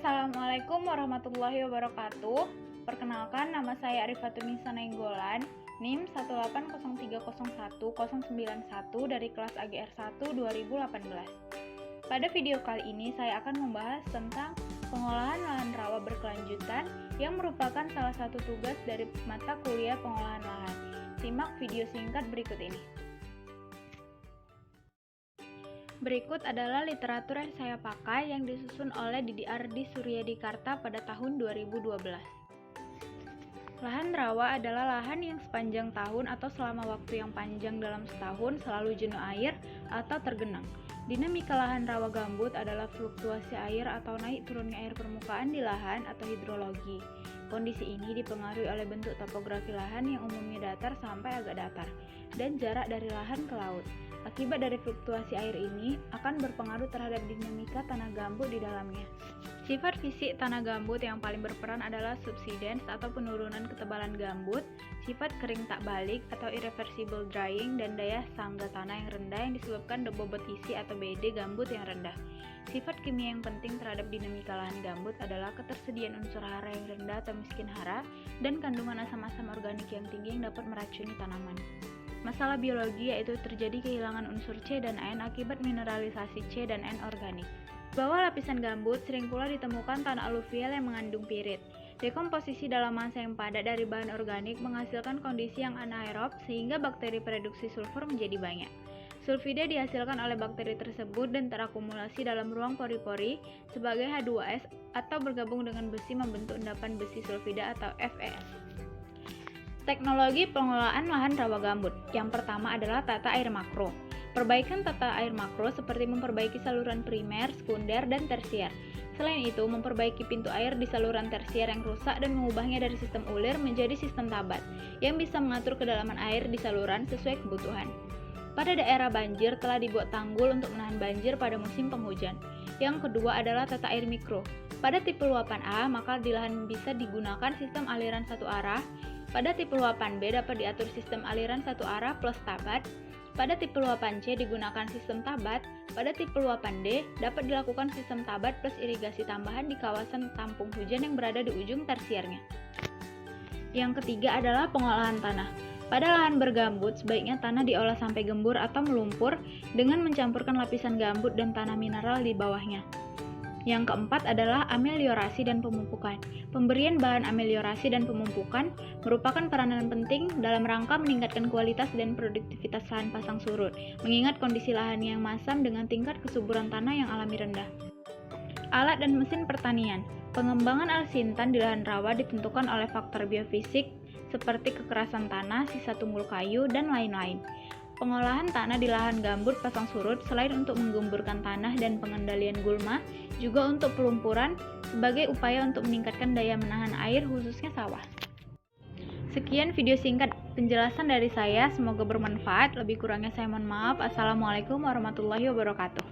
Assalamualaikum warahmatullahi wabarakatuh. Perkenalkan, nama saya Arifatunisa Nainggolan, NIM 180301091 dari kelas AGR 1 2018. Pada video kali ini saya akan membahas tentang pengolahan lahan rawa berkelanjutan yang merupakan salah satu tugas dari mata kuliah pengolahan lahan. Simak video singkat berikut ini. Berikut adalah literatur yang saya pakai yang disusun oleh Didi Ardi Suryadikarta pada tahun 2012. Lahan rawa adalah lahan yang sepanjang tahun atau selama waktu yang panjang dalam setahun selalu jenuh air atau tergenang. Dinamika lahan rawa gambut adalah fluktuasi air atau naik turunnya air permukaan di lahan atau hidrologi. Kondisi ini dipengaruhi oleh bentuk topografi lahan yang umumnya datar sampai agak datar, dan jarak dari lahan ke laut. Akibat dari fluktuasi air ini akan berpengaruh terhadap dinamika tanah gambut di dalamnya. Sifat fisik tanah gambut yang paling berperan adalah subsidence atau penurunan ketebalan gambut, sifat kering tak balik atau irreversible drying, dan daya sangga tanah yang rendah yang disebabkan bobot isi atau BD gambut yang rendah. Sifat kimia yang penting terhadap dinamika lahan gambut adalah ketersediaan unsur hara yang rendah atau miskin hara dan kandungan asam-asam organik yang tinggi yang dapat meracuni tanaman. Masalah biologi yaitu terjadi kehilangan unsur C dan N akibat mineralisasi C dan N organik. Di bawah lapisan gambut sering pula ditemukan tanah aluvial yang mengandung pirit. Dekomposisi dalam massa yang padat dari bahan organik menghasilkan kondisi yang anaerob sehingga bakteri produksi sulfur menjadi banyak. Sulfida dihasilkan oleh bakteri tersebut dan terakumulasi dalam ruang pori-pori sebagai H2S atau bergabung dengan besi membentuk endapan besi sulfida atau FeS. Teknologi pengelolaan lahan rawa gambut. Yang pertama adalah tata air makro. Perbaikan tata air makro seperti memperbaiki saluran primer, sekunder, dan tersier. Selain itu, memperbaiki pintu air di saluran tersier yang rusak dan mengubahnya dari sistem ulir menjadi sistem tabat, yang bisa mengatur kedalaman air di saluran sesuai kebutuhan. Pada daerah banjir telah dibuat tanggul untuk menahan banjir pada musim penghujan. Yang kedua adalah tata air mikro. Pada tipe luapan A, maka di lahan bisa digunakan sistem aliran satu arah. Pada tipe luapan B dapat diatur sistem aliran satu arah plus tabat. Pada tipe luapan C digunakan sistem tabat. Pada tipe luapan D dapat dilakukan sistem tabat plus irigasi tambahan di kawasan tampung hujan yang berada di ujung tersiernya. Yang ketiga adalah pengolahan tanah. Pada lahan bergambut, sebaiknya tanah diolah sampai gembur atau melumpur dengan mencampurkan lapisan gambut dan tanah mineral di bawahnya. Yang keempat adalah ameliorasi dan pemupukan. Pemberian bahan ameliorasi dan pemumpukan merupakan peranan penting dalam rangka meningkatkan kualitas dan produktivitas lahan pasang surut, mengingat kondisi lahan yang masam dengan tingkat kesuburan tanah yang alami rendah. Alat dan mesin pertanian. Pengembangan alsintan di lahan rawa ditentukan oleh faktor biofisik seperti kekerasan tanah, sisa tunggul kayu, dan lain-lain. Pengolahan tanah di lahan gambut pasang surut selain untuk menggemburkan tanah dan pengendalian gulma, juga untuk pelumpuran sebagai upaya untuk meningkatkan daya menahan air khususnya sawah. Sekian video singkat penjelasan dari saya, semoga bermanfaat. Lebih kurangnya saya mohon maaf. Assalamualaikum warahmatullahi wabarakatuh.